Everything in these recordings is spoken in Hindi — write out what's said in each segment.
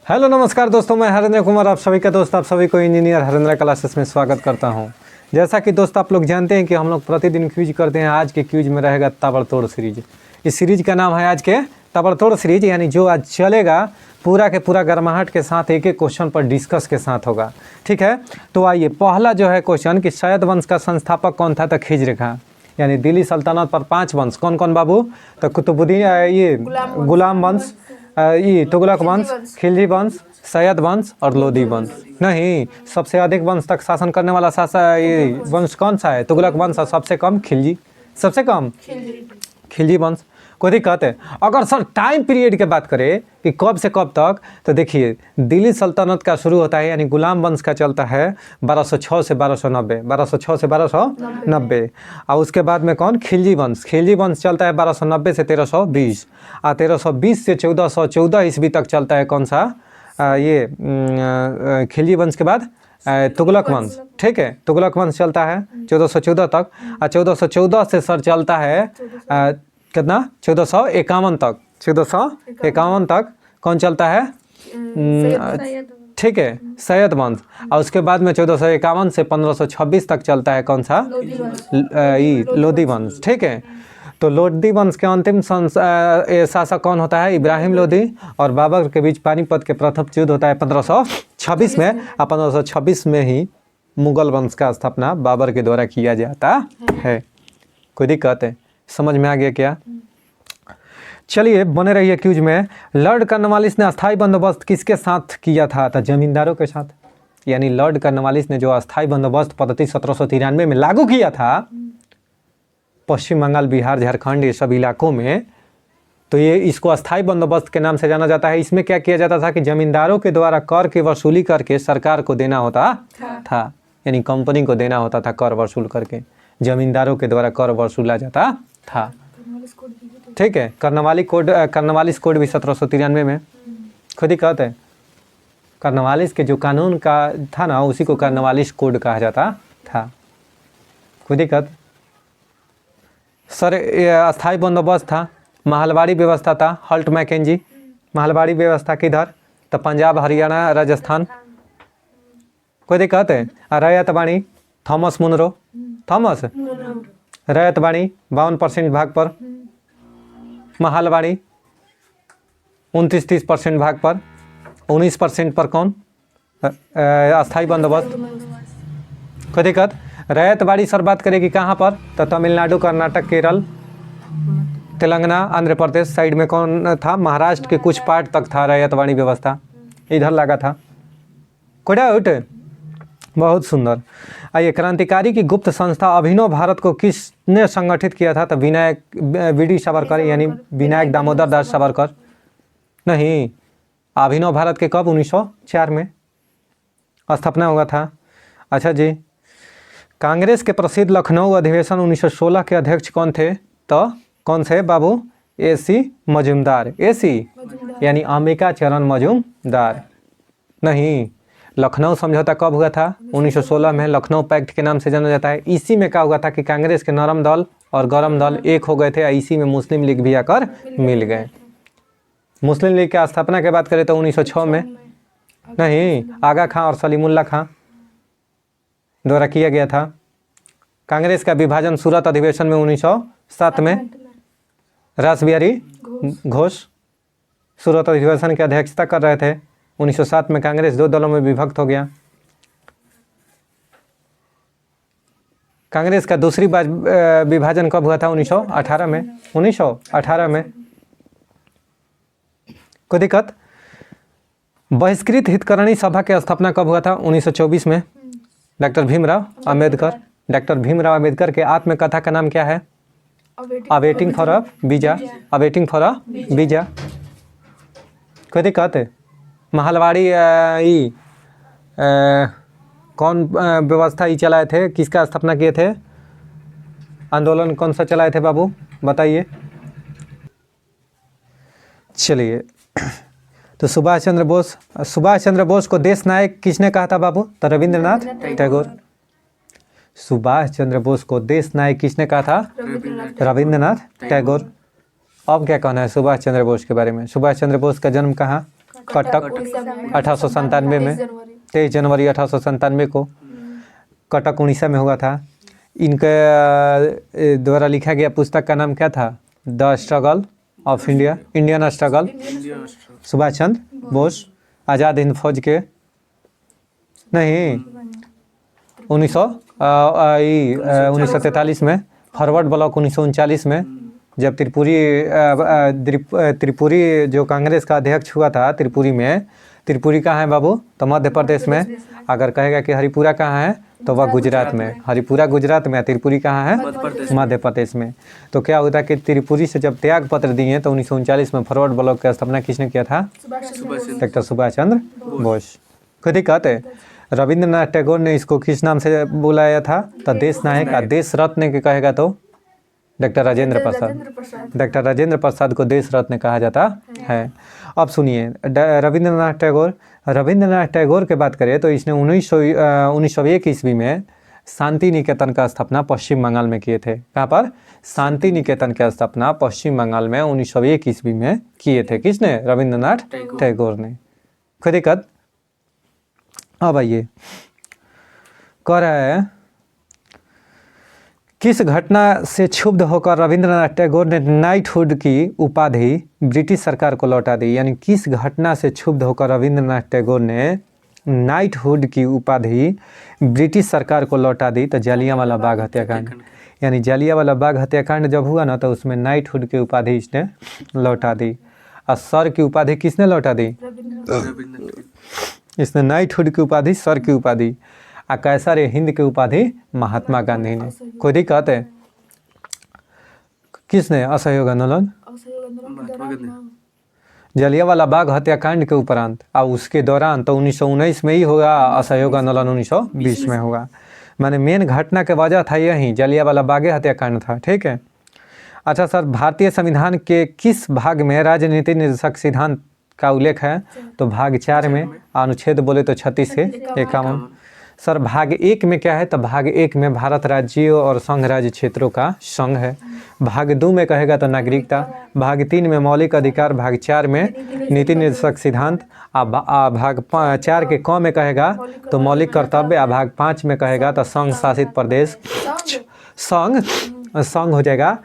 हेलो नमस्कार दोस्तों, मैं हरेंद्र कुमार आप सभी का दोस्त, आप सभी को इंजीनियर हरेंद्र क्लासेस में स्वागत करता हूं। जैसा कि दोस्त आप लोग जानते हैं कि हम लोग प्रतिदिन क्विज करते हैं। आज के क्विज में रहेगा ताबड़तोड़ सीरीज। इस सीरीज का नाम है आज के ताबड़तोड़ सीरीज, यानी जो आज चलेगा पूरा के पूरा गर्माहट के साथ एक एक क्वेश्चन पर डिस्कस के साथ होगा। ठीक है, तो आइए पहला जो है क्वेश्चन कि सैयद वंश का संस्थापक कौन था? तो खिज रेखा, यानी दिल्ली सल्तनत पर 5 वंश कौन कौन बाबू? तो कुतुबुद्दीन, ये गुलाम वंश, ये तुगलक वंश, खिलजी वंश, सैयद वंश और लोदी वंश। नहीं, सबसे अधिक वंश तक शासन करने वाला ये वंश कौन सा है? तुगलक वंश। और सबसे कम खिलजी, सबसे कम खिलजी वंश। कोई दिक्कत है? अगर सर टाइम पीरियड की बात करें कि कब से कब तक, तो देखिए दिल्ली सल्तनत का शुरू होता है यानी गुलाम वंश का चलता है 1206 से 1290, 1206 से 1290। और उसके बाद में कौन? खिलजी वंश। खिलजी वंश चलता है 1290 से 1320, और 1320 से 1414 ईस्वी तक चलता है कौन सा? ये खिलजी वंश के बाद तुगलक वंश। ठीक है, तुगलक वंश चलता है 1414 तक, और 1414 से सर चलता है कितना? 1451 तक। 1451 तक कौन चलता है? ठीक है, सैयद वंश। और उसके बाद में 1451 से 1526 तक चलता है कौन सा? लोदी वंश। ठीक है, तो लोदी वंश के अंतिम शासक कौन होता है? इब्राहिम लोदी और बाबर के बीच पानीपत के प्रथम युद्ध होता है 1526 में, और 1526 में ही मुगल वंश का स्थापना बाबर के द्वारा किया जाता है। कोई दिक्कत है? समझ में आ गया क्या? चलिए बने रहिए क्यूज में। लॉर्ड कॉर्नवालिस ने अस्थाई बंदोबस्त किसके साथ किया था? तो जमींदारों के साथ। यानी लॉर्ड कॉर्नवालिस ने जो अस्थाई बंदोबस्त पद्धति 1793 में लागू किया था पश्चिम बंगाल, बिहार, झारखंड, ये सब इलाकों में, तो ये इसको अस्थाई बंदोबस्त के नाम से जाना जाता है। इसमें क्या किया जाता था कि जमींदारों के द्वारा कर की वसूली करके सरकार को देना होता था, यानी कंपनी को देना होता था कर वसूल करके, जमींदारों के द्वारा कर वसूला जाता था। ठीक है, कॉर्नवालिस कोड भी 1793 में। खुद ही कहते हैं कॉर्नवालिस के जो कानून का था ना, उसी को कॉर्नवालिस कोड कहा जाता था। खुद ही कहते सर अस्थाई बंदोबस्त था, महलवाड़ी व्यवस्था था, हल्ट मैकेंजी। महलवाड़ी व्यवस्था किधर? तो पंजाब, हरियाणा, राजस्थान। कोई दिक्कत है? रैयत बाणी, थॉमस मुनरो, थॉमस रैयत बाणी 52% भाग पर, महलवाड़ी 29-30% भाग पर, 19% पर कौन? अस्थाई बंदोबस्त। कोई दिक्कत? रैयत बाड़ी सर बात करेगी कहाँ पर? तो तमिलनाडु, कर्नाटक, केरल, तेलंगाना, आंध्र प्रदेश साइड में कौन था? महाराष्ट्र के कुछ पार्ट तक था रैयत बाड़ी व्यवस्था, इधर लगा था। कोई डाउट? बहुत सुंदर। आइए, क्रांतिकारी की गुप्त संस्था अभिनव भारत को किसने संगठित किया था? तो विनायक वीडी सावरकर, यानी विनायक दामोदर दास सावरकर। नहीं, अभिनव भारत के कब? 1904 में स्थापना हुआ था। अच्छा जी, कांग्रेस के प्रसिद्ध लखनऊ अधिवेशन 1916 के अध्यक्ष कौन थे? तो कौन से बाबू? AC मजूमदार। AC यानी अंबिका चरण मजूमदार। नहीं, लखनऊ समझौता कब हुआ था? 1916 में। लखनऊ पैक्ट के नाम से जाना जाता है। इसी में क्या हुआ था कि कांग्रेस के नरम दल और गरम दल एक हो गए थे, इसी में मुस्लिम लीग भी आकर मिल गए। मुस्लिम लीग की स्थापना की बात करें तो 1906 में। नहीं, आगा खां और सलीमुल्लाह खां द्वारा किया गया था। कांग्रेस का विभाजन सूरत अधिवेशन में 1907 में। रासबिहारी घोष सूरत अधिवेशन की अध्यक्षता कर रहे थे। 1907 में कांग्रेस 2 दलों में विभक्त हो गया। कांग्रेस का दूसरी बार विभाजन कब हुआ था? 1918 में। 1918 में। कोई दिक्कत? बहिष्कृत हितकरणी सभा की स्थापना कब हुआ था? 1924 में। डॉक्टर भीमराव अंबेडकर। डॉक्टर भीमराव अंबेडकर के आत्मकथा का नाम क्या है? Awaiting for a visa. Awaiting for a visa. कोई दिक्कत है? महलवाड़ी कौन व्यवस्था ही चलाए थे? किसका स्थापना किए थे? आंदोलन कौन सा चलाए थे बाबू? बताइए। चलिए, तो सुभाष चंद्र बोस को देश नायक किसने कहा था बाबू? तो रविंद्रनाथ टैगोर। सुभाष चंद्र बोस को देश नायक किसने कहा था? रविंद्रनाथ टैगोर। अब क्या कहना है सुभाष चंद्र बोस के बारे में? सुभाष चंद्र बोस का जन्म कहाँ? कटक 1897 में, 23 जनवरी 1897 को कटक उड़ीसा में हुआ था। इनके द्वारा लिखा गया पुस्तक का नाम क्या था? The struggle of India, Indian struggle. Subhash Chandra Bose Azad Hind Fauj के नहीं 1943 में, फॉरवर्ड ब्लॉक 1939 में, जब त्रिपुरी जो कांग्रेस का अध्यक्ष हुआ था त्रिपुरी में। त्रिपुरी कहाँ है बाबू? तो मध्य प्रदेश में। अगर कहेगा कि हरिपुरा कहाँ है तो वह गुजरात में। हरिपुरा गुजरात में, त्रिपुरी कहाँ है? मध्य प्रदेश में। तो क्या होता है कि त्रिपुरी से जब त्याग पत्र दिए तो 1939 में फॉरवर्ड ब्लॉक की स्थापना किसने किया था? डॉक्टर सुभाष चंद्र बोस। खुद ही कहते रविंद्रनाथ टैगोर ने इसको किस नाम से बुलाया था? तो देश नायक, देश रत्न के कहेगा तो डॉक्टर राजेंद्र प्रसाद। डॉक्टर राजेंद्र प्रसाद को देश रत्न कहा जाता है। अब सुनिए रविंद्रनाथ टैगोर के बात करें तो इसने 1901 ईस्वी में शांति निकेतन का स्थापना पश्चिम बंगाल में किए थे। कहाँ पर? शांति निकेतन की स्थापना पश्चिम बंगाल में 1901 ईस्वी में किए थे। किसने? रविंद्रनाथ टैगोर ने। खुद ही कद। अब आइए, कह रहा है किस घटना से क्षुब्ध होकर रविंद्रनाथ टैगोर ने नाइटहुड की उपाधि ब्रिटिश सरकार को लौटा दी? यानी किस घटना से क्षुब्ध होकर रविंद्रनाथ टैगोर ने नाइटहुड की उपाधि ब्रिटिश सरकार को लौटा दी? तो जालियांवाला बाग हत्याकांड। यानी जालियांवाला बाग हत्याकांड जब हुआ ना तो उसमें नाइटहुड की उपाधि इसने लौटा दी। और सर की उपाधि किसने लौटा दी? इसने नाइटहुड की उपाधि, सर की उपाधि, और कैसर हिंद की उपाधि महात्मा गांधी ने। खुद ही कहते किसने? असहयोग आंदोलन। जलियांवाला बाग हत्याकांड के उपरांत और उसके दौरान तो 1919 में ही होगा, असहयोग आंदोलन 1920 में होगा। माने मेन घटना के वजह था यही, जलियांवाला बाग हत्याकांड था। ठीक है। अच्छा सर, भारतीय संविधान के किस भाग में राजनीति निर्देशक सिद्धांत का उल्लेख है? तो भाग 4 में, अनुच्छेद बोले तो 36 से 51। सर भाग 1 में क्या है? तो भाग 1 में भारत राज्यों और संघ राज्य क्षेत्रों का संघ है। भाग 2 में कहेगा तो नागरिकता। भाग 3 में मौलिक अधिकार। भाग 4 में नीति निर्देशक सिद्धांत। भाग 4 के क में कहेगा तो मौलिक कर्तव्य। भाग 5 में कहेगा तो संघ शासित प्रदेश, संघ हो जाएगा।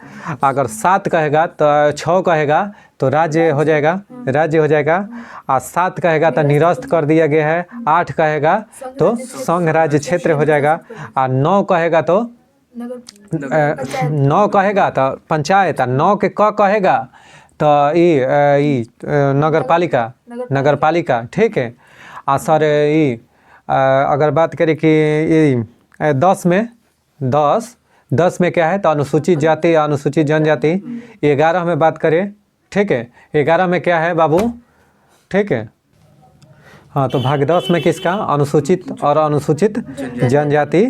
अगर 7 कहेगा तो 6 कहेगा तो राज्य हो जाएगा, राज्य हो जाएगा। और 7 कहेगा तो निरस्त कर दिया गया है। 8 कहेगा तो संघ राज्य क्षेत्र हो जाएगा। और 9 कहेगा तो 9 कहेगा तो पंचायत। 9 के क कहेगा तो नगर पालिका, नगर पालिका। ठीक है। और सर अगर बात करें कि 10 में 10 में क्या है? तो अनुसूचित जाति, अनुसूचित जनजाति। 11 में बात करें, ठीक है, 11 में क्या है बाबू? ठीक है, हाँ, तो भाग 10 में किसका? अनुसूचित और अनुसूचित जनजाति।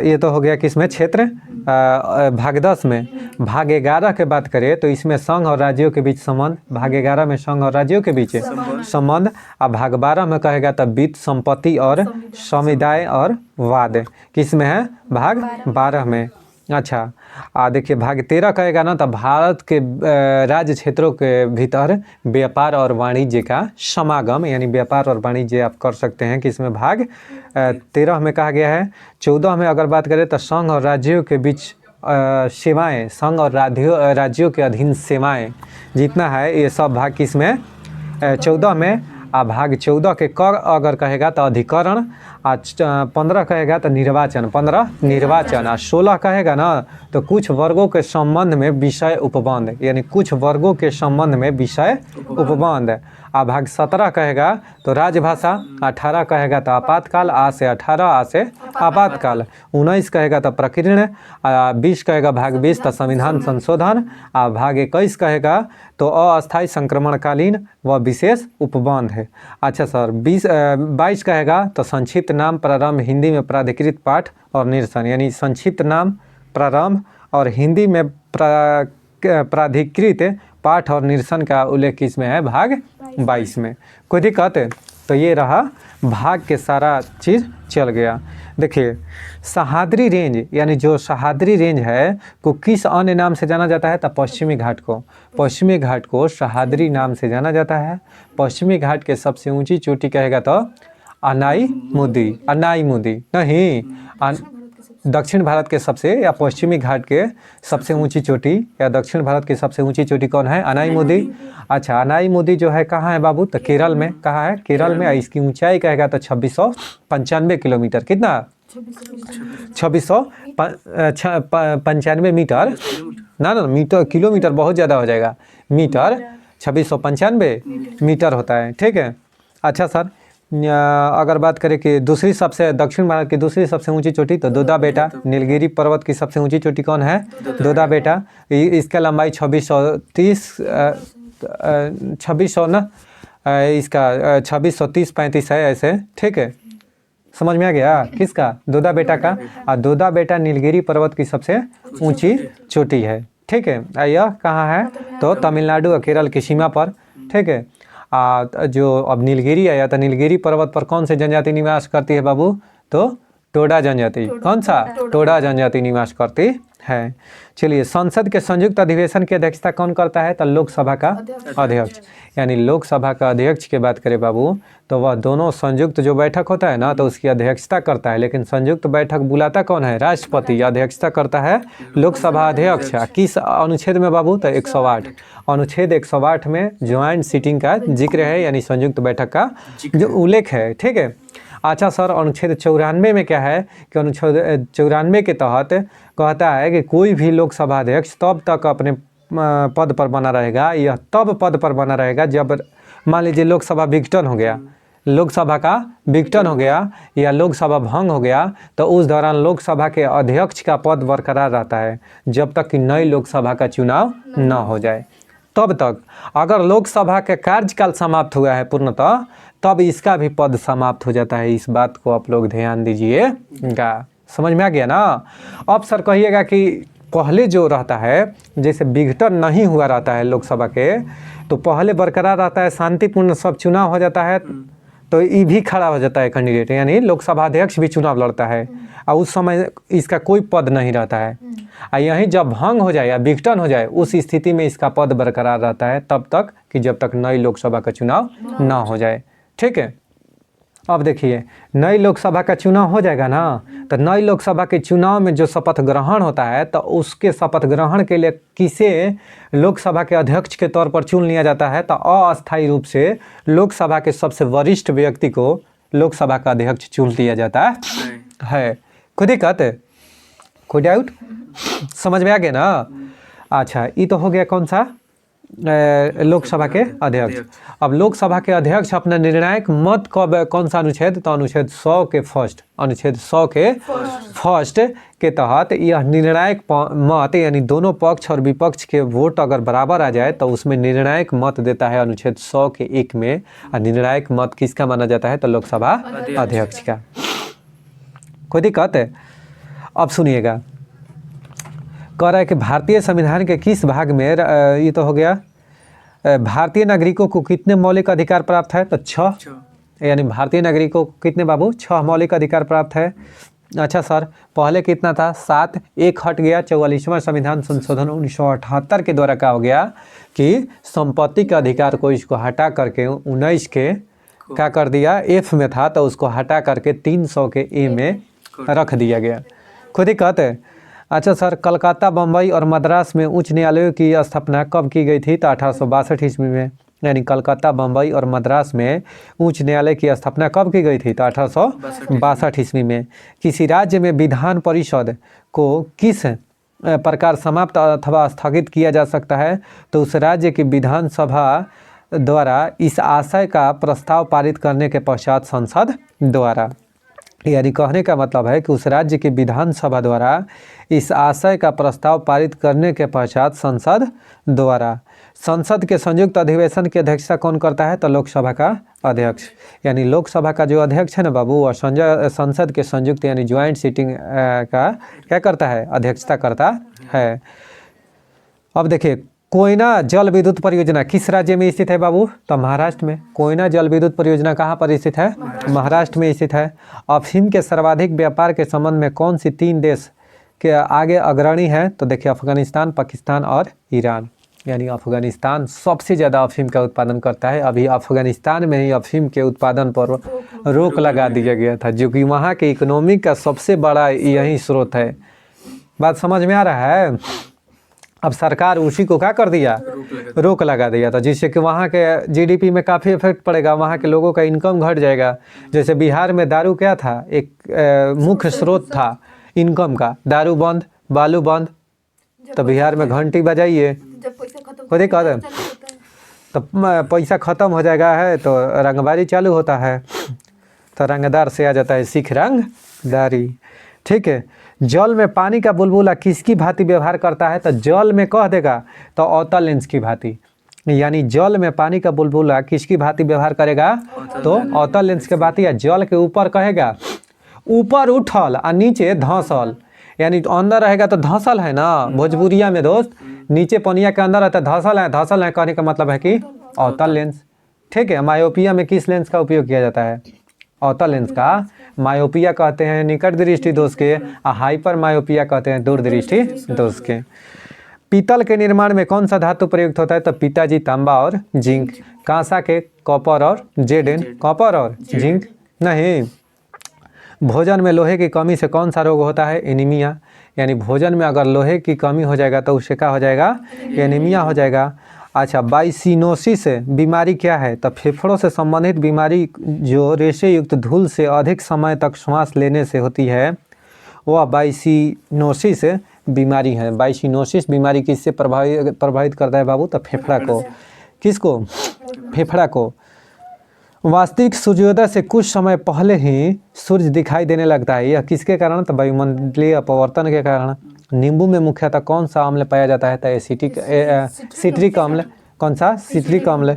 ये तो हो गया किसमें? क्षेत्र। भाग 10 में। भाग 11 के बात करें तो इसमें संघ और राज्यों के बीच संबंध। भाग 11 में संघ और राज्यों के बीच संबंध। और भाग 12 में कहेगा तो वित्त, संपत्ति और समुदाय और वाद। किस में है? भाग 12 में। अच्छा, देखिए भाग 13 कहेगा ना तो भारत के राज्य क्षेत्रों के भीतर व्यापार और वाणिज्य का समागम, यानी व्यापार और वाणिज्य आप कर सकते हैं। किसमें? भाग 13 में कहा गया है। 14 में अगर बात करें तो संघ और राज्यों के बीच सेवाएं, संघ और राज्यों के अधीन सेवाएं जितना है ये सब भाग किसमें? 14 में। भाग 14 के क अगर कहेगा तो अधिकरण। 15 कहेगा तो निर्वाचन, 15 निर्वाचन। 16 कहेगा ना तो कुछ वर्गों के संबंध में विषय उपबंध, यानी कुछ वर्गों के संबंध में विषय उपबंध। भाग 17 कहेगा तो राजभाषा। 18 कहेगा तो आपातकाल। आ से 18, आ से आपातकाल। 19 कहेगा तो प्रकीर्ण। 20 कहेगा भाग 20 तो संविधान संशोधन। भाग 21 कहेगा तो अस्थायी संक्रमणकालीन व विशेष उपबंध है। अच्छा सर, 22 कहेगा तो संक्षिप्त नाम प्रारंभ, हिंदी में प्राधिकृत पाठ और निरसन, यानी संक्षिप्त नाम प्रारंभ और हिंदी में प्राधिकृत पाठ और निरसन का उल्लेख किसमें है? भाग 22 में। कोई दिक्कत है? तो ये रहा भाग के सारा चीज़ चल गया। देखिए सह्याद्री रेंज यानी जो सह्याद्री रेंज है को किस अन्य नाम से जाना जाता है? तो पश्चिमी घाट को, पश्चिमी घाट को सह्याद्री नाम से जाना जाता है। पश्चिमी घाट के सबसे ऊंची चोटी कहेगा तो अनाईमुदी, अनाईमुदी नहीं, दक्षिण भारत के सबसे या पश्चिमी घाट के सबसे ऊंची चोटी या दक्षिण भारत की सबसे ऊंची चोटी कौन है? अनाईमुदी। अच्छा अनाईमुदी जो है कहाँ है बाबू? तो केरल में। कहाँ है? केरल में। इसकी ऊंचाई कहेगा तो 2695 किलोमीटर। कितना? 2695 मीटर ना मीटर, किलोमीटर बहुत ज़्यादा हो जाएगा। मीटर 2695 मीटर होता है। ठीक है। अच्छा सर अगर बात करें कि दूसरी सबसे दक्षिण भारत की दूसरी सबसे ऊंची चोटी तो दोदा बेटा, नीलगिरी पर्वत की सबसे ऊंची चोटी कौन है? दोदा बेटा। इसका लंबाई 2630 ना इसका 2630-35 है ऐसे। ठीक है, समझ में आ गया? किसका? दोदा बेटा का। और दोदा बेटा नीलगिरी पर्वत की सबसे ऊंची चोटी है। ठीक है, यह कहाँ है? तो तमिलनाडु और केरल की सीमा पर। ठीक है। जो अब नीलगिरी आया तो नीलगिरी पर्वत पर कौन से जनजाति निवास करती है बाबू? तो टोडा जनजाति। कौन सा? टोडा जनजाति निवास करती है। चलिए संसद के संयुक्त अधिवेशन की अध्यक्षता कौन करता है? तो लोकसभा का अध्यक्ष। यानी लोकसभा का अध्यक्ष की बात करें बाबू तो वह दोनों संयुक्त जो बैठक होता है ना तो उसकी अध्यक्षता करता है। लेकिन संयुक्त बैठक बुलाता कौन है? राष्ट्रपति। अध्यक्षता करता है लोकसभा अध्यक्ष। किस अनुच्छेद में बाबू? तो 108 अनुच्छेद 108 में ज्वाइंट सीटिंग का जिक्र है, यानी संयुक्त बैठक का जो उल्लेख है। ठीक है। अच्छा सर अनुच्छेद 94 में क्या है कि अनुच्छेद 94 के तहत कहता है कि कोई भी लोकसभा अध्यक्ष तब तक अपने पद पर बना रहेगा, यह तब पद पर बना रहेगा जब मान लीजिए लोकसभा विघटन हो गया, लोकसभा का विघटन हो गया या लोकसभा भंग हो गया तो उस दौरान लोकसभा के अध्यक्ष का पद बरकरार रहता है जब तक कि नई लोकसभा का चुनाव न हो जाए। तब तक अगर लोकसभा का कार्यकाल समाप्त हुआ है पूर्णतः तब इसका भी पद समाप्त हो जाता है। इस बात को आप लोग ध्यान दीजिएगा। समझ में आ गया ना? अब सर कहिएगा कि पहले जो रहता है जैसे विघटन नहीं हुआ रहता है लोकसभा के तो पहले बरकरार रहता है, शांतिपूर्ण सब चुनाव हो जाता है तो ये भी खड़ा हो जाता है कैंडिडेट, यानी लोकसभा अध्यक्ष भी चुनाव लड़ता है और उस समय इसका कोई पद नहीं रहता है। और यहीं जब भंग हो जाए या विघटन हो जाए उस स्थिति में इसका पद बरकरार रहता है तब तक कि जब तक नई लोकसभा का चुनाव ना हो जाए। ठीक है। अब देखिए नई लोकसभा का चुनाव हो जाएगा ना तो नई लोकसभा के चुनाव में जो शपथ ग्रहण होता है तो उसके शपथ ग्रहण के लिए किसे लोकसभा के अध्यक्ष के तौर पर चुन लिया जाता है? तो अस्थायी रूप से लोकसभा के सबसे वरिष्ठ व्यक्ति को लोकसभा का अध्यक्ष चुन लिया जाता है। खुद ही कहते, कोई डाउट? समझ में आ गया ना? अच्छा ये तो हो गया कौन सा? लोकसभा के अध्यक्ष। अब लोकसभा के अध्यक्ष अपना निर्णायक मत कब, कौन सा अनुच्छेद? तो अनुच्छेद 100 के फर्स्ट, अनुच्छेद 100 के फर्स्ट के तहत यह निर्णायक मत यानी दोनों पक्ष और विपक्ष के वोट अगर बराबर आ जाए तो उसमें निर्णायक मत देता है अनुच्छेद 100 के 1 में। और निर्णायक मत किसका माना जाता है? तो लोकसभा अध्यक्ष का। कोई दिक्कत है? अब सुनिएगा, कह रहा है कि भारतीय संविधान के किस भाग में ये तो हो गया भारतीय नागरिकों को कितने मौलिक अधिकार प्राप्त है? तो 6, यानी भारतीय नागरिकों को कितने बाबू? 6 मौलिक अधिकार प्राप्त है। अच्छा सर पहले कितना था? 7, 1 हट गया। 44वां संविधान संशोधन 1978 के द्वारा क्या हो गया कि संपत्ति के अधिकार को इसको हटा करके 19 के क्या कर दिया? F में था तो उसको हटा करके 300 के A में रख दिया गया। खुद ही कहते हैं। अच्छा सर कलकत्ता, बम्बई और मद्रास में उच्च न्यायालयों की स्थापना कब की गई थी? तो 1862 ईस्वी में। यानी कलकत्ता, बम्बई और मद्रास में उच्च न्यायालय की स्थापना कब की गई थी? तो 1862 ईस्वी में। किसी राज्य में विधान परिषद को किस प्रकार समाप्त अथवा स्थगित किया जा सकता है? तो उस राज्य की विधानसभा द्वारा इस आशय का प्रस्ताव पारित करने के पश्चात संसद द्वारा। यानी कहने का मतलब है कि उस राज्य की विधानसभा द्वारा इस आशय का प्रस्ताव पारित करने के पश्चात संसद द्वारा। संसद के संयुक्त अधिवेशन की अध्यक्षता कौन करता है? तो लोकसभा का अध्यक्ष। यानी लोकसभा का जो अध्यक्ष है ना बाबू और संसद के संयुक्त यानी ज्वाइंट सीटिंग का क्या करता है? अध्यक्षता करता है। अब देखिए कोयना जल विद्युत परियोजना किस राज्य में स्थित है बाबू? तो महाराष्ट्र में। कोयना जल विद्युत परियोजना कहाँ पर स्थित है? महाराष्ट्र में स्थित है। अफीम के सर्वाधिक व्यापार के संबंध में कौन सी 3 देश के आगे अग्रणी है? तो देखिए अफगानिस्तान, पाकिस्तान और ईरान। यानी अफगानिस्तान सबसे ज़्यादा अफीम का उत्पादन करता है। अभी अफगानिस्तान में ही अफीम के उत्पादन पर रोक लगा दिया गया था, जो कि वहाँ के इकोनॉमी का सबसे बड़ा यही स्रोत है। बात समझ में आ रहा है? अब सरकार उसी को क्या कर दिया? रोक लगा दिया था, जिससे कि वहाँ के जीडीपी में काफ़ी इफेक्ट पड़ेगा, वहाँ के लोगों का इनकम घट जाएगा। जैसे बिहार में दारू क्या था, एक मुख्य स्रोत था इनकम का। दारू बंद, बालू बंद, तो बिहार में घंटी बजाइए, कोई दिक्कत है? तो पैसा ख़त्म हो जाएगा है तो रंगबारी चालू होता है, तो रंगदार से आ जाता है सिख रंगदारी। ठीक है। जल में पानी का बुलबुला किसकी भांति व्यवहार करता है? तो जल में कह देगा तो अवतल लेंस की भांति। यानी जल में पानी का बुलबुला किसकी भांति व्यवहार करेगा? तो अवतल लेंस के भांति। या जल के ऊपर कहेगा ऊपर उठल और नीचे धंसल, यानी अंदर रहेगा तो धंसल है ना भोजपुरिया में दोस्त, नीचे पनिया के अंदर रहता है धंसल है। धंसल है कहने का मतलब है कि अवतल लेंस। ठीक है। मायोपिया में किस लेंस का उपयोग किया जाता है? अवतल लेंस का। मायोपिया कहते हैं निकट दृष्टि दोष के, और हाइपर मायोपिया कहते हैं दूर दृष्टि दोष के। पीतल के निर्माण में कौन सा धातु प्रयुक्त होता है? तो पिताजी तांबा और जिंक। कांसा के कॉपर और जेडेन। कॉपर और जिंक नहीं। भोजन में लोहे की कमी से कौन सा रोग होता है? एनीमिया। यानी भोजन में अगर लोहे की कमी हो जाएगा तो उससे क्या हो जाएगा? एनीमिया हो जाएगा। अच्छा, बाइसिनोसिस बीमारी क्या है? तो फेफड़ों से संबंधित बीमारी जो रेशे युक्त धूल से अधिक समय तक श्वास लेने से होती है, वह बाइसिनोसिस बीमारी है। बाइसिनोसिस बीमारी किससे प्रभावित करता है बाबू? तो फेफड़ा को। किसको? फेफड़ा को। वास्तविक सूर्योदय से कुछ समय पहले ही सूर्य दिखाई देने लगता है, यह किसके कारण? तो वायुमंडलीय अपवर्तन के कारण। नींबू में मुख्यतः कौन सा अम्ल पाया जाता है? तो सिट्रिक अम्ल। कौन सा? सिट्रिक अम्ल।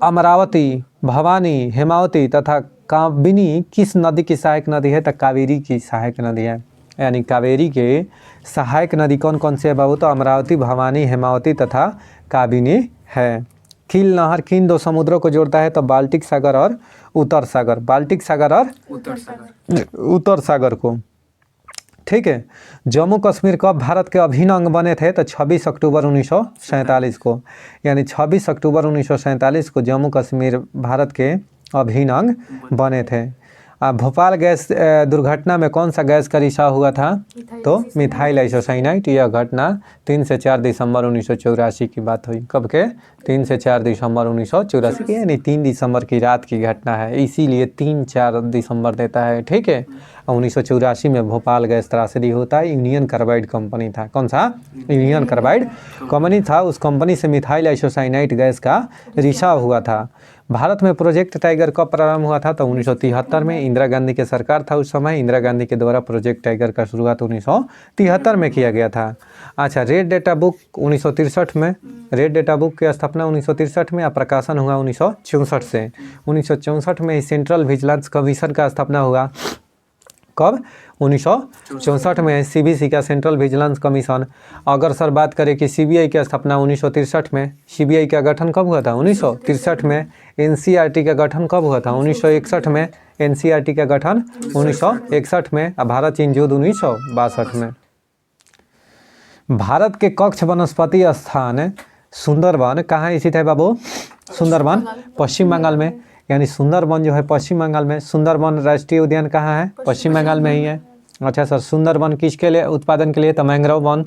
अमरावती, भवानी, हेमावती तथा काबिनी किस नदी की सहायक नदी है? तो कावेरी की सहायक नदी है। यानी कावेरी के सहायक नदी कौन कौन से है बाबू? तो अमरावती, भवानी, हेमावती तथा काबिनी है। किल नहर किन 2 समुद्रों को जोड़ता है? तो बाल्टिक सागर और उत्तर सागर। बाल्टिक सागर और उत्तर सागर को। ठीक है। जम्मू कश्मीर कब भारत के अभिन्न अंग बने थे? तो 26 अक्टूबर 1947 को। यानी 26 अक्टूबर 1947 को जम्मू कश्मीर भारत के अभिन्न अंग बने थे। भोपाल गैस दुर्घटना में कौन सा गैस का रिसाव हुआ था? तो मिथाइल आइसोसाइनाइड। यह घटना 3 से 4 दिसंबर 1984 की बात हुई। कब के? 3 से 4 दिसंबर 1984 की, यानी 3 दिसंबर की रात की घटना है, इसीलिए 3-4 दिसंबर देता है। ठीक है। 1984 में भोपाल गैस त्रासदी होता है। यूनियन कार्बाइड कंपनी था। कौन सा? यूनियन कार्बाइड कंपनी था। उस कंपनी से मिथाइल आइसोसाइनाइड गैस का रिसाव हुआ था। भारत में प्रोजेक्ट टाइगर कब प्रारंभ हुआ था? तो 1973 में। इंदिरा गांधी की सरकार था उस समय। इंदिरा गांधी के द्वारा प्रोजेक्ट टाइगर का शुरुआत 1973 में किया गया था। अच्छा, रेड डेटा बुक 1963 में। रेड डेटा बुक की स्थापना 1963 में, प्रकाशन हुआ 1964 से। 1964 में सेंट्रल विजिलेंस कमीशन का स्थापना हुआ। कब? 1964 में सीबीसी का सेंट्रल विजिलेंस कमीशन। अगर सर बात करें कि सीबीआई की स्थापना 1963 में। सीबीआई का गठन कब हुआ था? 1963 में। एनसीईआरटी का गठन कब हुआ था? 1961 में। एनसीईआरटी का गठन 1961 में। भारत चीन युद्ध 1962 में। भारत के कक्ष वनस्पति स्थान सुंदरवन कहाँ स्थित है बाबू? सुंदरवन पश्चिम बंगाल में। यानी सुंदरवन जो है पश्चिम बंगाल में। सुंदरवन राष्ट्रीय उद्यान कहाँ है? पश्चिम बंगाल में ही है। अच्छा सर, सुंदरवन किसके लिए उत्पादन के लिए? तो मैंग्रोव वन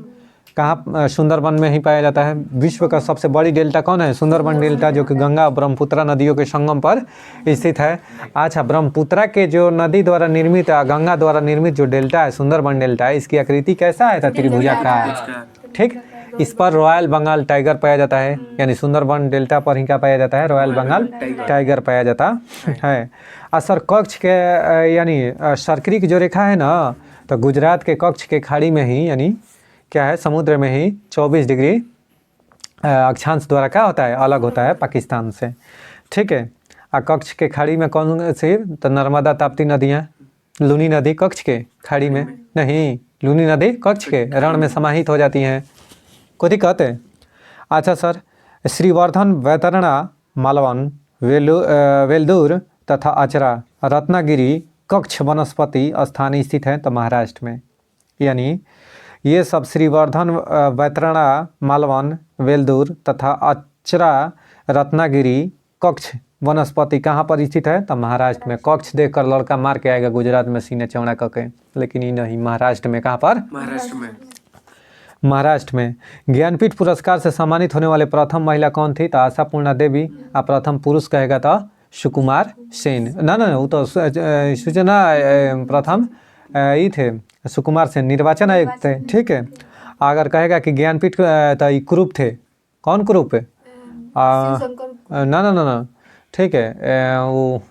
कहाँ? सुंदरवन में ही पाया जाता है। विश्व का सबसे बड़ी डेल्टा कौन है? सुंदरवन डेल्टा, जो कि गंगा और ब्रह्मपुत्रा नदियों के संगम पर स्थित है। अच्छा, ब्रह्मपुत्रा के जो नदी द्वारा निर्मित, गंगा द्वारा निर्मित जो डेल्टा है सुंदरवन डेल्टा है, इसकी आकृति कैसा है? तो त्रिभुजाकार। ठीक। इस पर रॉयल बंगाल टाइगर पाया जाता है। यानी सुंदरवन डेल्टा पर ही क्या पाया जाता है? रॉयल बंगाल टाइगर पाया जाता है। सर, कच्छ के यानी सर्करी की जो रेखा है ना, तो गुजरात के कच्छ के खाड़ी में ही, यानी क्या है, समुद्र में ही 24 डिग्री अक्षांश द्वारा क्या होता है? अलग होता है पाकिस्तान से। ठीक है। कच्छ के खाड़ी में कौन सी? तो नर्मदा ताप्ती नदियाँ। लूनी नदी कच्छ के खाड़ी में नहीं, लूनी नदी कच्छ के रण में समाहित हो जाती हैं। कोई दिक्कत है? अच्छा सर, श्रीवर्धन, वैतरणा, मालवन, वेल्दूर तथा अचरा रत्नागिरी कक्ष वनस्पति स्थान स्थित है तो महाराष्ट्र में। यानी ये सब श्रीवर्धन, वैतरणा, मालवन, वेल्दूर तथा अचरा रत्नागिरी कक्ष वनस्पति कहाँ पर स्थित है तो महाराष्ट्र में। कक्ष देखकर लड़का मार के आएगा गुजरात में सीने चौड़ा करके, लेकिन ये नहीं, महाराष्ट्र में। कहाँ पर? महाराष्ट्र में। महाराष्ट्र में। ज्ञानपीठ पुरस्कार से सम्मानित होने वाले प्रथम महिला कौन थी तो आशापूर्णा देवी। और प्रथम पुरुष कहेगा तो सुकुमार सेन। ना वो तो सूचना प्रथम ये थे सुकुमार सेन, निर्वाचन आयुक्त थे। ठीक है। अगर कहेगा कि ज्ञानपीठ तो ये कुरूप थे। कौन कुरूप है? ना ठीक है, वो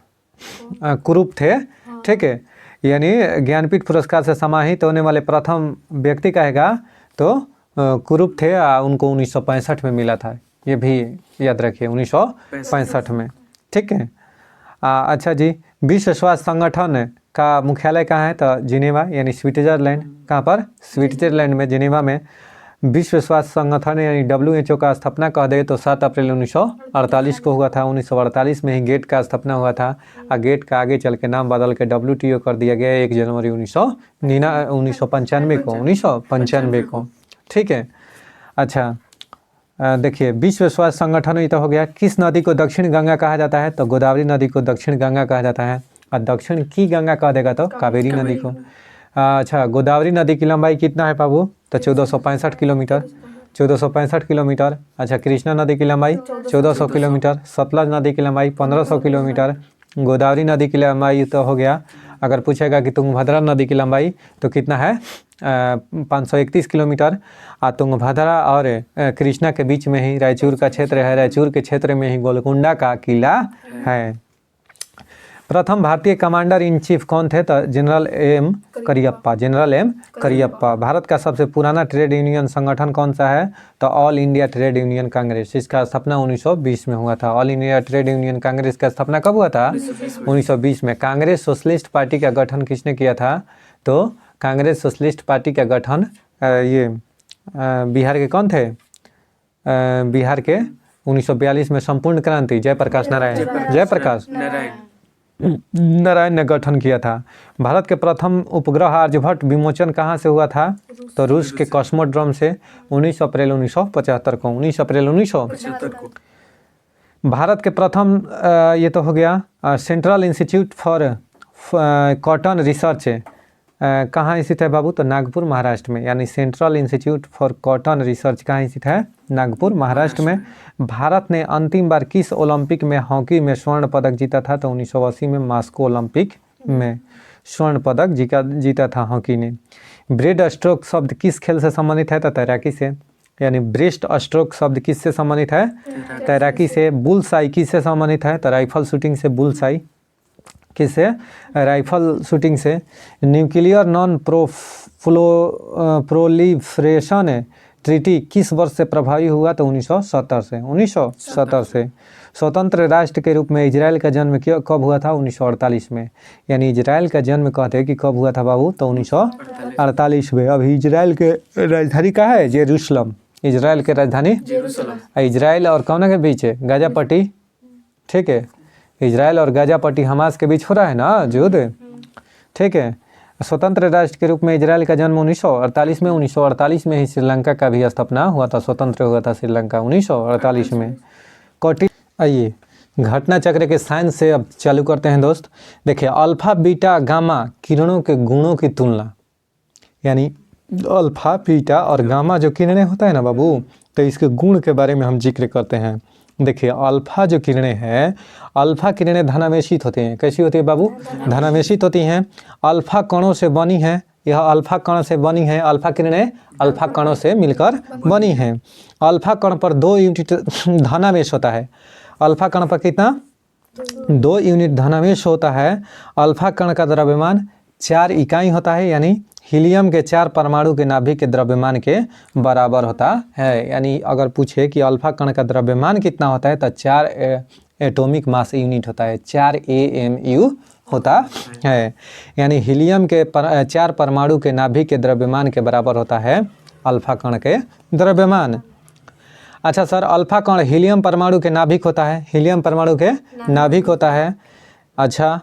कुरूप थे। ठीक है। यानी ज्ञानपीठ पुरस्कार से समाहित होने वाले प्रथम व्यक्ति कहेगा तो कुरूप थे। उनको 1965 में मिला था, ये भी याद रखिए, 1965 में। ठीक है। अच्छा जी, विश्व स्वास्थ्य संगठन का मुख्यालय कहाँ है तो जिनेवा, यानी स्विट्जरलैंड। कहाँ पर? स्विट्जरलैंड में, जिनेवा में। विश्व स्वास्थ्य संगठन यानी WHO का स्थापना कह दे तो 7 अप्रैल 1948 को हुआ था। 1948 में ही गेट का स्थापना हुआ था। और गेट का आगे चल के नाम बदल के WTO कर दिया गया 1 जनवरी 1995 को। ठीक है। अच्छा देखिए, विश्व स्वास्थ्य संगठन ये तो हो गया। किस नदी को दक्षिण गंगा कहा जाता है तो गोदावरी नदी को दक्षिण गंगा कहा जाता है। और दक्षिण की गंगा कह देगा तो कावेरी नदी को। अच्छा, गोदावरी नदी की लंबाई कितना है बाबू तो 1465 किलोमीटर। 1465 किलोमीटर। अच्छा, कृष्णा नदी की लंबाई 1400 किलोमीटर। सतलज नदी की लंबाई 1500 किलोमीटर। गोदावरी नदी की लंबाई तो हो गया। अगर पूछेगा कि तुंगभद्रा नदी की लंबाई तो कितना है 531 किलोमीटर। और तुंगभद्रा और कृष्णा के बीच में ही रायचूर का क्षेत्र है। रायचूर के क्षेत्र में ही गोलकुंडा का किला है। प्रथम भारतीय कमांडर इन चीफ कौन थे तो general M Cariappa. General M Cariappa. Bharat का सबसे पुराना ट्रेड यूनियन संगठन कौन सा है तो all India trade union Congress. इसका स्थापना 1920 में हुआ था। All India trade union Congress का स्थापना कब हुआ था? 1920 में। कांग्रेस सोशलिस्ट पार्टी का गठन किसने किया था तो कांग्रेस सोशलिस्ट पार्टी का गठन ये बिहार के कौन थे? बिहार के 1942 में संपूर्ण क्रांति जयप्रकाश नारायण ने गठन किया था। भारत के प्रथम उपग्रह आर्यभट्ट विमोचन कहाँ से हुआ था तो रूस के कॉस्मोड्रोम से 19 अप्रैल 1975 को। 19 अप्रैल 1975 को। भारत के प्रथम ये तो हो गया central institute for cotton research कहाँ स्थित है बाबू तो नागपुर महाराष्ट्र में। यानी central institute for cotton research कहाँ स्थित है? नागपुर महाराष्ट्र में। भारत ने अंतिम बार किस ओलंपिक में हॉकी में स्वर्ण पदक जीता था तो 1980 में मास्को ओलंपिक में स्वर्ण पदक जीता था हॉकी ने। ब्रेड स्ट्रोक शब्द किस खेल से संबंधित है तो तैराकी से। यानी ब्रेस्ट स्ट्रोक शब्द किससे संबंधित है? तैराकी से। बुलसाई किससे संबंधित है तो राइफल शूटिंग से। बुलसाई किससे? राइफल शूटिंग से। न्यूक्लियर नॉन प्रोलिफरेशन ट्रीटी किस वर्ष से प्रभावी हुआ तो 1970 से। 1970 से। स्वतंत्र राष्ट्र के रूप में इजराइल का जन्म कब हुआ था? 1948 में। यानी इजराइल का जन्म कहते हैं कि कब हुआ था बाबू तो 1948 में। अभी इजराइल के राजधानी कहाँ है? जेरूसलम। इजराइल के राजधानी इजराइल और कौन के बीच है? गाजा पट्टी। ठीक है। इजराइल और गाजा पट्टी हमास के बीच हो रहा है ना युद्ध। ठीक है। स्वतंत्र राष्ट्र के रूप में इजराइल का जन्म 1948 में। 1948 में ही श्रीलंका का भी स्थापना हुआ था, स्वतंत्र हुआ था श्रीलंका 1948 में। आइए घटना चक्र के साइंस से अब चालू करते हैं दोस्त। देखिए, अल्फा बीटा गामा किरणों के गुणों की तुलना। यानी अल्फा बीटा और गामा जो किरणें होता है ना बाबू तो इसके गुण के बारे में हम जिक्र करते हैं। देखिए, अल्फा जो किरणें हैं, अल्फा किरणें धनावेशित होती हैं। कैसी होती है बाबू? धनावेशित होती हैं। अल्फा कणों से बनी हैं। यह अल्फा कण से बनी है। अल्फा किरणें अल्फा कणों से मिलकर बनी हैं। अल्फा कण पर 2 यूनिट धनावेश होता है। अल्फा कण पर कितना? 2 यूनिट धनावेश होता है। अल्फा कण का द्रव्यमान 4 इकाई होता है। यानी हीलियम के 4 परमाणु के नाभिक के द्रव्यमान के बराबर होता है। यानी अगर पूछे कि अल्फा कण का द्रव्यमान कितना होता है तो 4 एटॉमिक मास यूनिट होता है। 4 AMU होता है। यानी हीलियम के 4 परमाणु के नाभिक के द्रव्यमान के बराबर होता है अल्फा कण के द्रव्यमान। अच्छा सर, अल्फा कण हीलियम परमाणु के नाभिक होता है, हीलियम परमाणु के नाभिक होता है। अच्छा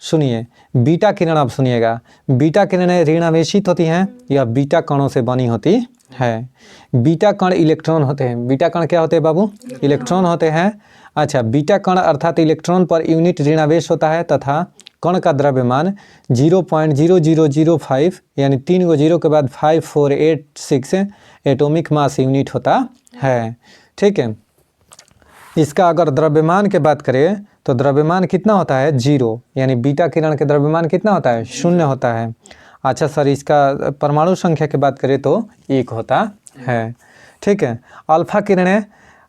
सुनिए, बीटा किरण अब सुनिएगा, बीटा किरणें ऋण आवेशित होती हैं, यह बीटा कणों से बनी होती है। बीटा कण इलेक्ट्रॉन होते हैं। बीटा कण क्या होते हैं बाबू? इलेक्ट्रॉन होते हैं। अच्छा, बीटा कण अर्थात इलेक्ट्रॉन पर यूनिट ऋण आवेश होता है तथा कण का द्रव्यमान 0.0005 यानी 3 गो जीरो के बाद 5486 एटॉमिक मास यूनिट होता है। ठीक है, इसका अगर द्रव्यमान की बात करें तो द्रव्यमान कितना होता है? 0, यानी बीटा किरण के द्रव्यमान कितना होता है? 0 होता है। अच्छा सर, इसका परमाणु संख्या की बात करें तो 1 होता है। ठीक है, अल्फा किरणें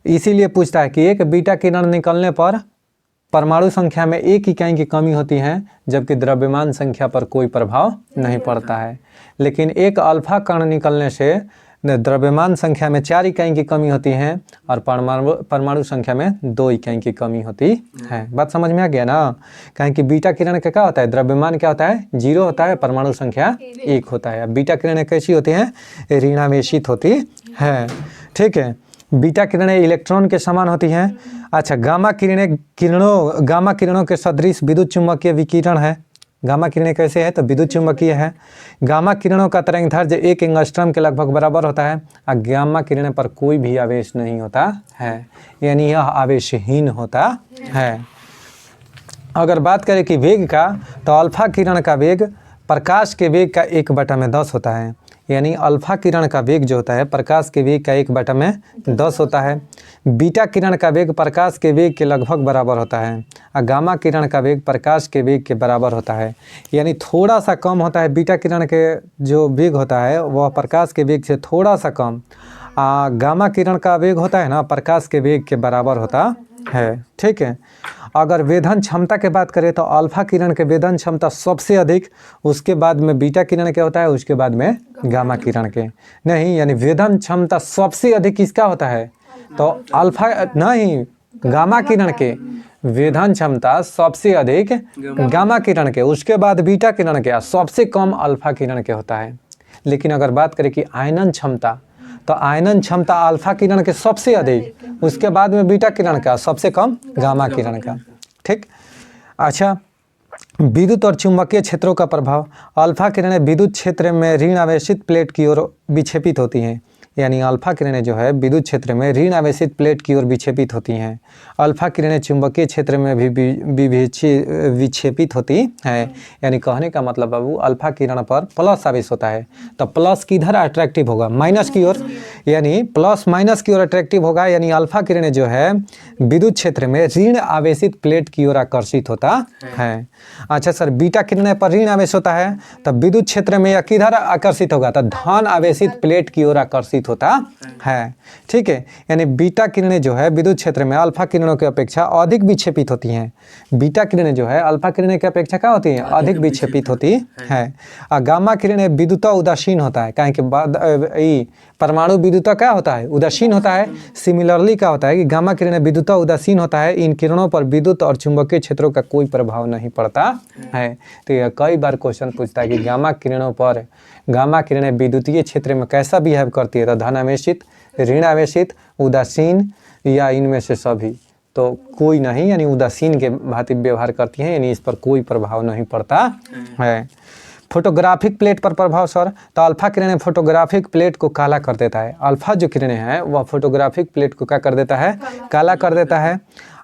इसीलिए पूछता है कि एक बीटा किरण निकलने पर परमाणु संख्या में 1 इकाई की कमी होती है, जबकि द्रव्यमान संख्या पर कोई प्रभाव नहीं पड़ता है। लेकिन एक अल्फा कण निकलने से द्रव्यमान संख्या में 4 इकाई की कमी होती है और परमाणु संख्या में 2 इकाई की कमी होती है। बात समझ में आ गया ना? कहें कि बीटा किरण का क्या होता है? द्रव्यमान क्या होता है? 0 होता है, परमाणु संख्या 1 होता है। बीटा किरणें कैसी होती हैं? ऋणावेशित होती है। ठीक है, बीटा किरणें इलेक्ट्रॉन के समान होती हैं। अच्छा, गामा किरणों के सदृश विद्युत चुम्बकीय विकिरण है। गामा किरणें कैसे है? तो विद्युत चुम्बकीय है। गामा किरणों का तरंगदैर्घ्य 1 एंगस्ट्रॉम के लगभग बराबर होता है और गामा किरणें पर कोई भी आवेश नहीं होता है, यानी यह आवेशहीन होता है। अगर बात करें कि वेग का, तो अल्फा किरण का वेग प्रकाश के वेग का 1/10 होता है, यानी अल्फा किरण का वेग जो होता है प्रकाश के वेग का 1/10 होता है। बीटा किरण का वेग प्रकाश के वेग के लगभग बराबर होता है और गामा किरण का वेग प्रकाश के वेग के बराबर होता है, यानी थोड़ा सा कम होता है। बीटा किरण के जो वेग होता है वह प्रकाश के वेग से थोड़ा सा कम, गामा किरण का वेग होता है ना प्रकाश के वेग के बराबर होता है। ठीक है, अगर वेधन क्षमता की बात करें तो अल्फा किरण के वेधन क्षमता सबसे अधिक, उसके बाद में बीटा किरण के होता है, उसके बाद में गामा किरण के। नहीं, यानी वेधन क्षमता सबसे अधिक किसका होता है? तो अल्फा नहीं, गामा किरण के वेधन क्षमता सबसे अधिक गामा किरण के, उसके बाद बीटा किरण के, सबसे कम अल्फा किरण के होता है। लेकिन अगर बात करें कि आयनन क्षमता, तो आयनन क्षमता अल्फा किरण के सबसे अधिक, उसके बाद में बीटा किरण का, सबसे कम गामा किरण का। ठीक। अच्छा, विद्युत और चुंबकीय क्षेत्रों का प्रभाव। अल्फा किरणें विद्युत क्षेत्र में ऋण आवेशित प्लेट की ओर विक्षेपित होती हैं, यानी अल्फा किरणें जो है विद्युत क्षेत्र में ऋण आवेशित प्लेट की ओर विक्षेपित होती हैं। अल्फा किरणें चुंबकीय क्षेत्र में भी विक्षेपित होती हैं, यानी कहने का मतलब बाबू अल्फा किरण पर प्लस आवेश होता है, तो प्लस किधर अट्रैक्टिव होगा? माइनस की ओर, यानी प्लस माइनस की ओर अट्रैक्टिव होगा, यानी अल्फा किरणें जो है विद्युत क्षेत्र में ऋण आवेशित प्लेट की ओर आकर्षित होता है। अच्छा सर, बीटा किरणें पर ऋण आवेश होता है, तब विद्युत क्षेत्र में यह किधर आकर्षित होगा? तो धन आवेशित प्लेट की ओर आकर्षित होता है। ठीक है, यानी बीटा किरणें जो है विद्युत क्षेत्र में अल्फा किरणों की अपेक्षा अधिक विक्षेपित होती हैं। बीटा किरणें जो है अल्फा किरणें की अपेक्षा क्या होती हैं? अधिक विक्षेपित होती है। और गामा किरणें विद्युत उदासीन होता है, कहें कि परमाणु विद्युत क्या होता है? उदासीन होता है। सिमिलरली क्या होता है कि गामा किरणें विद्युत उदासीन होता है, इन किरणों पर विद्युत और चुंबकीय क्षेत्रों का कोई प्रभाव नहीं पड़ता है। तो यह कई बार क्वेश्चन पूछता है कि गामा किरणें विद्युतीय क्षेत्र में कैसा बिहेव करती है? तो धन आवेशित, ऋण आवेशित, उदासीन या इनमें से सभी? तो कोई नहीं, यानी उदासीन के भांति व्यवहार करती हैं, यानी इस पर कोई प्रभाव नहीं पड़ता है। फोटोग्राफिक प्लेट पर प्रभाव सर, तो अल्फा किरणें फोटोग्राफिक प्लेट को काला कर देता है। अल्फा जो किरणें हैं वह फोटोग्राफिक प्लेट को क्या कर देता है? काला कर देता है।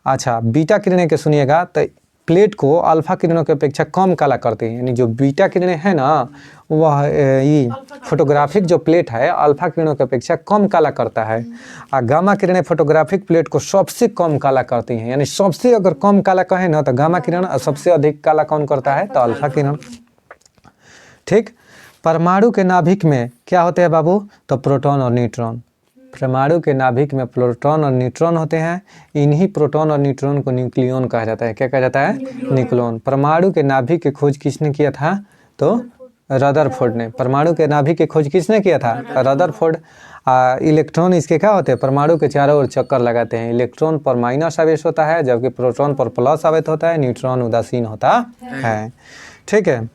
अच्छा, बीटा किरणें के सुनिएगा, तो प्लेट को अल्फा किरणों की अपेक्षा कम काला करते हैं, यानी जो बीटा किरणें हैं ना वह ये फोटोग्राफिक जो प्लेट है अल्फा किरणों की अपेक्षा कम काला करता है। और गामा किरणें फोटोग्राफिक प्लेट को सबसे कम काला करती हैं, यानी सबसे अगर कम काला कहें ना तो गामा किरण, सबसे अधिक काला कौन करता है? तो अल्फा किरण। ठीक। परमाणु के नाभिक में क्या होते हैं बाबू? तो प्रोटॉन और न्यूट्रॉन। परमाणु के नाभिक में प्रोटॉन और न्यूट्रॉन होते हैं। इन्हीं प्रोटॉन और न्यूट्रॉन को न्यूक्लियॉन कहा जाता है। क्या कहा जाता है? न्यूक्लियॉन। परमाणु के नाभिक की खोज किसने किया था? तो रदरफोर्ड ने। परमाणु के नाभिक की खोज किसने किया था? रदरफोर्ड। इलेक्ट्रॉन इसके क्या होते हैं? परमाणु के चारों ओर चक्कर लगाते हैं। इलेक्ट्रॉन पर माइनस आवेश होता है, जबकि प्रोटॉन पर प्लस आवेश होता है। न्यूट्रॉन उदासीन होता है। ठीक है।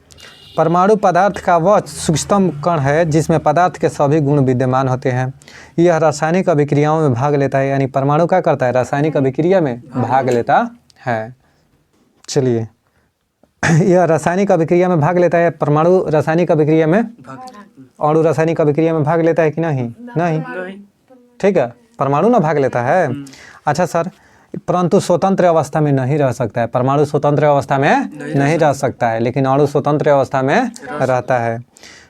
परमाणु पदार्थ का वह सूक्ष्मतम कण है जिसमें पदार्थ के सभी गुण विद्यमान होते हैं। यह रासायनिक अभिक्रियाओं में भाग लेता है, यानी परमाणु क्या करता है, रासायनिक अभिक्रिया में भाग लेता है। चलिए, यह रासायनिक अभिक्रिया में भाग लेता है। परमाणु रासायनिक अभिक्रिया में, अणु रासायनिक अभिक्रिया में भाग लेता है कि नहीं? नहीं। ठीक है, परमाणु ना भाग लेता है। अच्छा सर, परंतु स्वतंत्र अवस्था में नहीं रह सकता है। परमाणु स्वतंत्र अवस्था में नहीं रह सकता है, लेकिन अणु स्वतंत्र अवस्था में रहता है।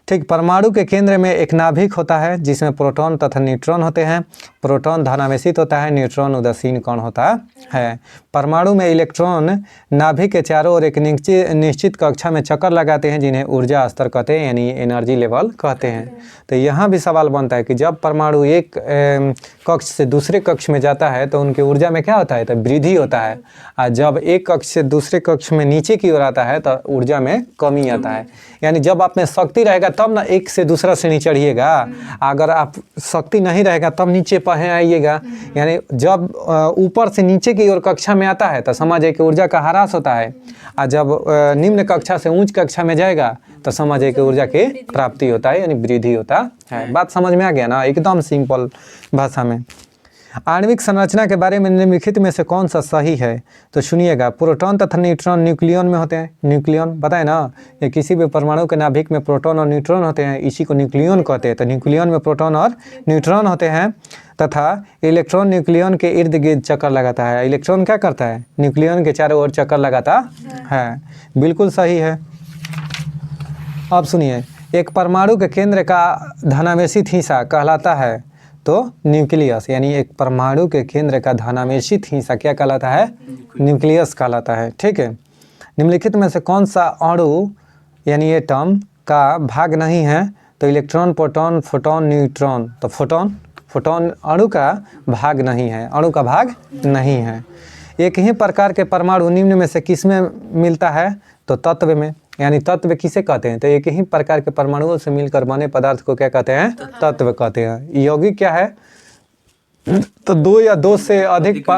ठीक, परमाणु के केंद्र में एक नाभिक होता है जिसमें प्रोटॉन तथा न्यूट्रॉन होते हैं। प्रोटॉन धनावेशित होता है, न्यूट्रॉन उदासीन कण होता है। परमाणु में इलेक्ट्रॉन नाभिक के चारों ओर एक निश्चित कक्षा में चक्कर लगाते हैं, जिन्हें ऊर्जा स्तर कहते हैं, यानी एनर्जी लेवल कहते हैं। तो यहाँ भी सवाल बनता है कि जब परमाणु एक कक्ष से दूसरे कक्ष में जाता है तो उनकी ऊर्जा में क्या होता है, तो वृद्धि होता है। और जब एक कक्ष से दूसरे कक्ष में नीचे की ओर आता है तो ऊर्जा में कमी आता है। यानी जब आप में शक्ति रहेगा तब ना एक से दूसरा श्रेणी चढ़िएगा, अगर आप शक्ति नहीं रहेगा तब नीचे पहे आइएगा। यानी जब ऊपर से नीचे की ओर कक्षा में आता है तो समझिए कि ऊर्जा का ह्रास होता है, और जब निम्न कक्षा से उच्च कक्षा में जाएगा तो समझिए कि ऊर्जा की प्राप्ति होता है, यानी वृद्धि होता है। बात समझ में आ गया ना, एकदम सिंपल भाषा में। आणविक संरचना के बारे में निम्नलिखित में से कौन सा सही है? तो सुनिएगा, प्रोटॉन तथा न्यूट्रॉन न्यूक्लियन में होते हैं। न्यूक्लियन बताए ना, ये किसी भी परमाणु के नाभिक में प्रोटॉन और न्यूट्रॉन होते हैं, इसी को न्यूक्लियन कहते हैं। तो न्यूक्लियन में प्रोटॉन और न्यूट्रॉन होते हैं, तथा इलेक्ट्रॉन न्यूक्लियन के इर्द गिर्द चक्कर लगाता है। इलेक्ट्रॉन क्या करता है, न्यूक्लियन के चारों ओर चक्कर लगाता है। बिल्कुल सही है। अब सुनिए, एक परमाणु के केंद्र का धनावेशित हिस्सा कहलाता है तो न्यूक्लियस, यानी एक परमाणु के केंद्र का धनावेशित हिस्सा क्या कहलाता है, न्यूक्लियस कहलाता है। ठीक है, निम्नलिखित में से कौन सा अणु यानी एटम का भाग नहीं है? तो इलेक्ट्रॉन, प्रोटॉन, फोटॉन, न्यूट्रॉन। तो फोटॉन अणु का भाग नहीं है, अणु का भाग नहीं है। एक ही प्रकार के परमाणु निम्न में से किस में मिलता है? तो तत्व में, यानी तत्व किसे कहते हैं? तो एक ही प्रकार के परमाणुओं से मिलकर बने पदार्थ को क्या कहते हैं? तत्व कहते हैं। यौगिक क्या है? तो दो या दो से अधिक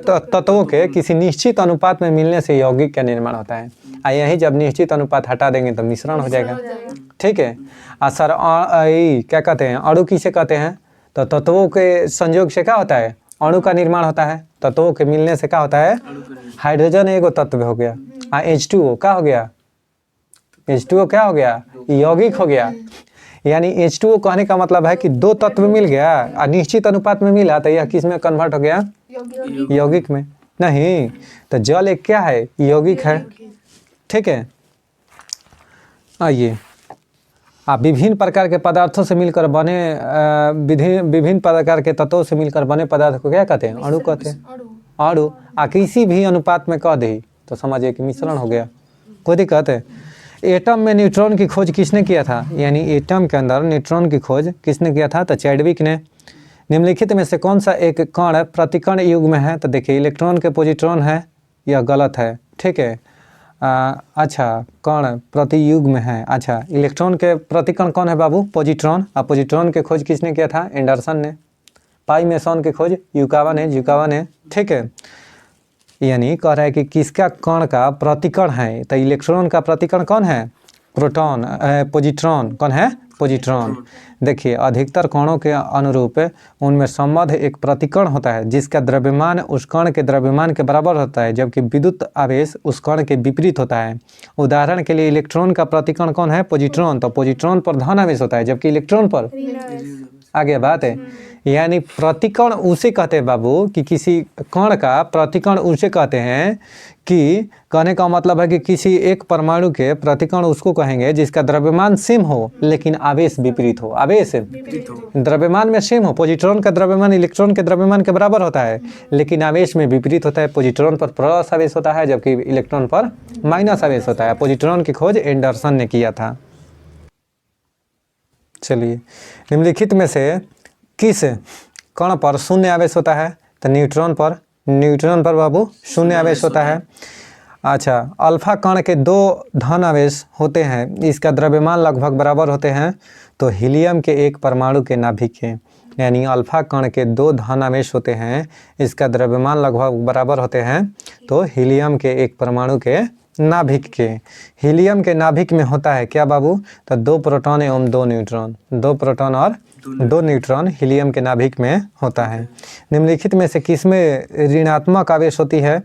तत्वों के किसी निश्चित अनुपात में मिलने से यौगिक का निर्माण होता है। यही जब निश्चित अनुपात हटा देंगे तो मिश्रण हो जाएगा। ठीक है। सर क्या कहते हैं, अणु किसे कहते हैं? तो तत्वों के संयोग से क्या होता है, अणु का निर्माण होता है। तत्वों के मिलने से क्या होता है, हाइड्रोजन एगो तत्व हो गया, H2O क्या हो गया, H2O क्या हो गया, यौगिक हो गया। यानी H2O कहने का मतलब है कि दो तत्व मिल गया और निश्चित अनुपात में मिला तो यह किस में कन्वर्ट हो गया, यौगिक में। नहीं, तो जल एक क्या है, यौगिक है। ठीक है। आइए, आप विभिन्न प्रकार के पदार्थों से मिलकर बने विभिन्न प्रकार के तत्वों से मिलकर बने पदार्थ को क्या कहते हैं, अणु कहते हैं। अणु किसी भी अनुपात में कह दे तो समझिए कि मिश्रण हो गया, कोई दिक्कत है। एटम में न्यूट्रॉन की खोज किसने किया था? यानी एटम के अंदर न्यूट्रॉन की खोज किसने किया था? तो चैडविक ने। निम्नलिखित में से कौन सा एक कण प्रतिकण युग में है? तो देखिए, इलेक्ट्रॉन के पॉजिट्रॉन है, यह गलत है। ठीक है। अच्छा, कण प्रति युग में है। अच्छा, इलेक्ट्रॉन के प्रतिकण कौन है बाबू? पॉजिट्रॉन। पॉजिट्रॉन की खोज किसने किया था? एंडरसन ने। पाई मेसन की खोज युकावा ने। ठीक है। यानी कह रहा है कि किसका कण का प्रतिकण है? तो इलेक्ट्रॉन का प्रतिकण कौन है? प्रोटॉन। पॉजिट्रॉन कौन है? पॉजिट्रॉन। देखिए, अधिकतर कणों के अनुरूप उनमें संबद्ध एक प्रतिकण होता है जिसका द्रव्यमान उस कण के द्रव्यमान के बराबर होता है, जबकि विद्युत आवेश उस कण के विपरीत होता है। उदाहरण के लिए इलेक्ट्रॉन का प्रतिकण कौन है? पॉजिट्रॉन। तो पॉजिट्रॉन पर धन आवेश होता है जबकि इलेक्ट्रॉन पर, आगे बात है। यानी प्रतिकण उसे कहते हैं बाबू कि किसी कण का प्रतिकण उसे कहते हैं कि कहने का मतलब है कि किसी एक परमाणु के प्रतिकण उसको कहेंगे जिसका द्रव्यमान सेम हो लेकिन आवेश विपरीत हो। आवेश द्रव्यमान में सेम हो, पॉजिट्रॉन का द्रव्यमान इलेक्ट्रॉन के द्रव्यमान के बराबर होता है लेकिन आवेश में विपरीत होता है। पॉजिट्रॉन पर प्लस आवेश होता है जबकि इलेक्ट्रॉन पर माइनस आवेश होता है। पॉजिट्रॉन की खोज एंडरसन ने किया था। चलिए, निम्नलिखित में से किस कण पर शून्य आवेश होता है? तो न्यूट्रॉन पर बाबू शून्य आवेश होता है। अच्छा, अल्फा कण के दो धन आवेश होते हैं, इसका द्रव्यमान लगभग बराबर होते हैं। तो हीलियम के एक परमाणु के नाभिक के, यानी अल्फा कण के दो धन आवेश होते हैं, इसका द्रव्यमान लगभग बराबर होते हैं। तो हीलियम के एक परमाणु के नाभिक के, हीलियम के नाभिक में होता है क्या बाबू? तो 2 प्रोटॉन एवं 2 न्यूट्रॉन, 2 प्रोटॉन और 2 न्यूट्रॉन हीलियम के नाभिक में होता है। निम्नलिखित में से किसमें ऋणात्मक आवेश होती है?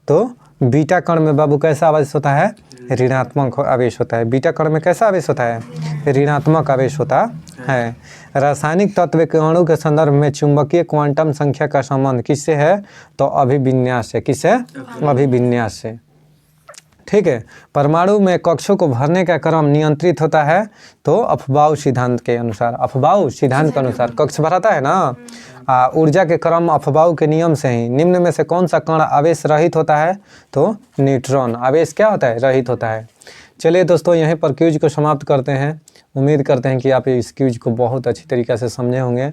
तो बीटा कण में बाबू कैसा आवेश होता है? ऋणात्मक आवेश होता है। बीटा कण में कैसा आवेश होता है? ऋणात्मक आवेश होता है। रासायनिक तत्व के अणु के संदर्भ में चुंबकीय क्वांटम संख्या का संबंध किससे है? तो अभिविन्यास से। किससे? अभिविन्यास से। ठीक है। परमाणु में कक्षों को भरने का क्रम नियंत्रित होता है तो अफबाउ सिद्धांत के अनुसार। अफबाउ सिद्धांत के अनुसार कक्ष भराता है ना, ऊर्जा के क्रम अफबाउ के नियम से ही। निम्न में से कौन सा कण आवेश रहित होता है? तो न्यूट्रॉन आवेश क्या होता है? रहित होता है। चलिए दोस्तों, यहीं पर क्यूज को समाप्त करते हैं। उम्मीद करते हैं कि आप इस क्यूज को बहुत अच्छी तरीक़े से समझे होंगे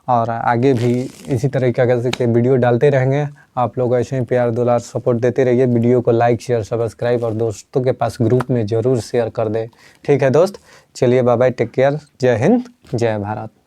और आगे भी इसी तरीके के वीडियो डालते रहेंगे। आप लोग ऐसे ही प्यार दुलार सपोर्ट देते रहिए। वीडियो को लाइक शेयर सब्सक्राइब और दोस्तों के पास ग्रुप में ज़रूर शेयर कर दें। ठीक है दोस्त, चलिए बाय बाय, टेक केयर, जय हिंद जय भारत।